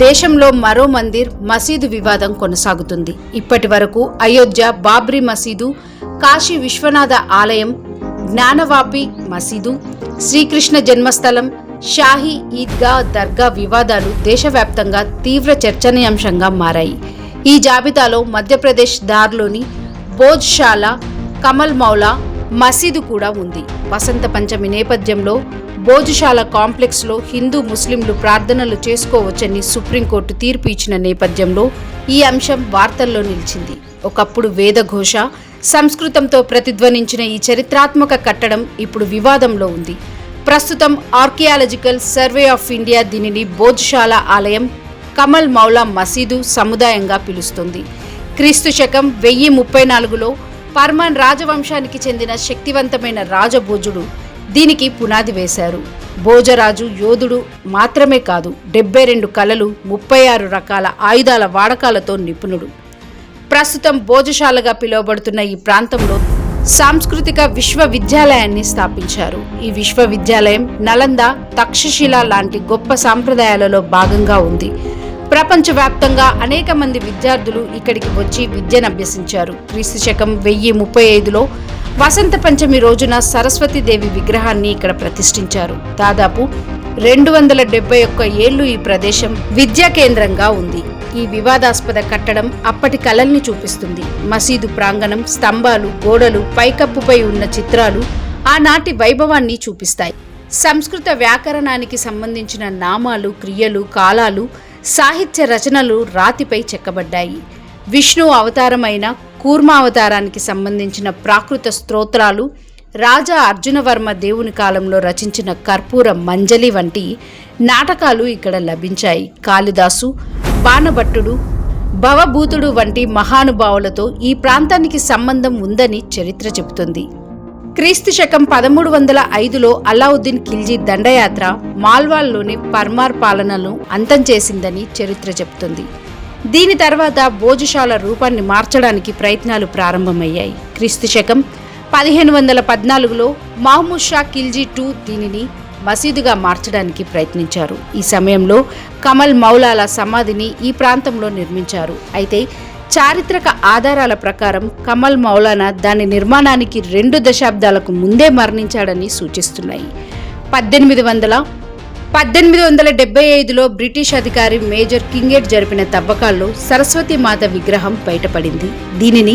దేశంలో మరో మందిర్ మసీదు వివాదం కొనసాగుతుంది. ఇప్పటి వరకు అయోధ్య బాబ్రీ మసీదు, కాశీ విశ్వనాథ ఆలయం, జ్ఞానవాపి మసీదు, శ్రీకృష్ణ జన్మస్థలం, షాహీ ఈద్గా దర్గా వివాదాలు దేశవ్యాప్తంగా తీవ్ర చర్చనీయాంశంగా మారాయి. ఈ జాబితాలో మధ్యప్రదేశ్ దార్లోని భోజ్శాల కమల్ మౌలా మసీదు కూడా ఉంది. వసంత పంచమి నేపథ్యంలో భోజ్శాల కాంప్లెక్స్లో హిందూ ముస్లింలు ప్రార్థనలు చేసుకోవచ్చని సుప్రీంకోర్టు తీర్పు ఇచ్చిన నేపథ్యంలో ఈ అంశం వార్తల్లో నిలిచింది. ఒకప్పుడు వేదఘోష, సంస్కృతంతో ప్రతిధ్వనించిన ఈ చరిత్రాత్మక కట్టడం ఇప్పుడు వివాదంలో ఉంది. ప్రస్తుతం ఆర్కియాలజికల్ సర్వే ఆఫ్ ఇండియా దీనిని భోజ్శాల ఆలయం, కమల్ మౌలా మసీదు సముదాయంగా పిలుస్తుంది. క్రీస్తు శకం 1034లో పర్మాన్ రాజవంశానికి చెందిన శక్తివంతమైన రాజభోజుడు దీనికి పునాది వేశారు. భోజరాజు యోధుడు మాత్రమే కాదు, 72 కళలు, 36 రకాల ఆయుధాల వాడకాలతో నిపుణుడు. ప్రస్తుతం భోజశాలగా పిలువబడుతున్న ఈ ప్రాంతంలో సాంస్కృతిక విశ్వవిద్యాలయాన్ని స్థాపించారు. ఈ విశ్వవిద్యాలయం నలంద, తక్షశిల లాంటి గొప్ప సాంప్రదాయాలలో భాగంగా ఉంది. ప్రపంచవ్యాప్తంగా అనేక మంది విద్యార్థులు ఇక్కడికి వచ్చి విద్యను అభ్యసించారు. క్రీస్తు శకం 1035లో వసంత పంచమి రోజున సరస్వతీదేవి విగ్రహాన్ని ఇక్కడ ప్రతిష్ఠించారు. దాదాపు 271 ఏళ్లు ఈ ప్రదేశం విద్యా కేంద్రంగా ఉంది. ఈ వివాదాస్పద కట్టడం అప్పటి కళల్ని చూపిస్తుంది. మసీదు ప్రాంగణం, స్తంభాలు, గోడలు, పైకప్పుపై ఉన్న చిత్రాలు ఆనాటి వైభవాన్ని చూపిస్తాయి. సంస్కృత వ్యాకరణానికి సంబంధించిన నామాలు, క్రియలు, కాలాలు, సాహిత్య రచనలు రాతిపై చెక్కబడ్డాయి. విష్ణు అవతారమైన కూర్మావతారానికి సంబంధించిన ప్రాకృత స్తోత్రాలు, రాజా అర్జునవర్మ దేవుని కాలంలో రచించిన కర్పూర మంజలి వంటి నాటకాలు ఇక్కడ లభించాయి. కాళిదాసు, బాణభట్టుడు, భవభూతుడు వంటి మహానుభావులతో ఈ ప్రాంతానికి సంబంధం ఉందని చరిత్ర చెబుతుంది. క్రీస్తు శకం 1305లో అలావుద్దీన్ ఖిల్జీ దండయాత్ర మాల్వాల్లోని పర్మార్ పాలనను అంతం చేసిందని చరిత్ర చెబుతుంది. దీని తర్వాత భోజశాల రూపాన్ని మార్చడానికి ప్రయత్నాలు ప్రారంభమయ్యాయి. క్రీస్తు శకం 1514లో మహమూద్ షా ఖిల్జీ II దీనిని మసీదుగా మార్చడానికి ప్రయత్నించారు. ఈ సమయంలో కమల్ మౌలాల సమాధిని ఈ ప్రాంతంలో నిర్మించారు. అయితే చారిత్రక ఆధారాల ప్రకారం కమల్ మౌలానా దాని నిర్మాణానికి 2 దశాబ్దాలకు ముందే మరణించాడని సూచిస్తున్నాయి. 1875లో బ్రిటిష్ అధికారి మేజర్ కింగెట్ జరిపిన తవ్వకాల్లో సరస్వతి మాత విగ్రహం బయటపడింది. దీనిని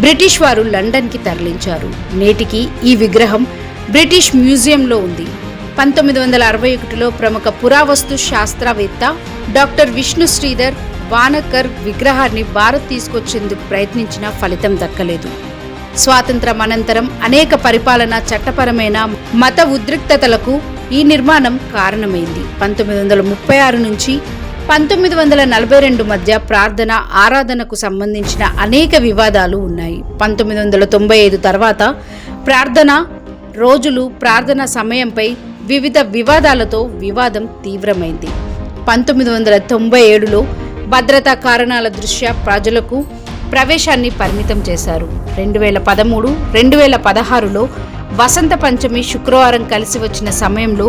బ్రిటిష్ వారు లండన్కి తరలించారు. నేటికి ఈ విగ్రహం బ్రిటిష్ మ్యూజియంలో ఉంది. 1961లో ప్రముఖ పురావస్తు శాస్త్రవేత్త డాక్టర్ విష్ణు శ్రీధర్ వానకర్ విగ్రహాన్ని భారత్ తీసుకొచ్చేందుకు ప్రయత్నించినా ఫలితం దక్కలేదు. స్వాతంత్రం అనంతరం అనేక పరిపాలన, చట్టపరమైన మత ఉద్రిక్తతలకు ఈ నిర్మాణం కారణమైంది. 1936 నుంచి 1942 మధ్య ప్రార్థన, ఆరాధనకు సంబంధించిన అనేక వివాదాలు ఉన్నాయి. 1995 తర్వాత ప్రార్థన రోజులు, ప్రార్థన సమయంపై వివిధ వివాదాలతో వివాదం తీవ్రమైంది. 1997లో భద్రతా కారణాల దృష్ట్యా ప్రజలకు ప్రవేశాన్ని పరిమితం చేశారు. 2013, 2016లో వసంత పంచమి శుక్రవారం కలిసి వచ్చిన సమయంలో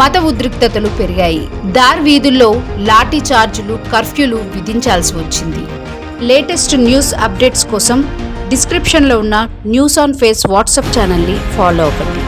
మత ఉద్రిక్తతలు పెరిగాయి. దార్ వీధుల్లో లాఠీ చార్జీలు, కర్ఫ్యూలు విధించాల్సి వచ్చింది. లేటెస్ట్ న్యూస్ అప్డేట్స్ కోసం డిస్క్రిప్షన్లో ఉన్న న్యూస్ ఆన్ ఫేస్ వాట్సాప్ ఛానల్ని ఫాలో అవ్వండి.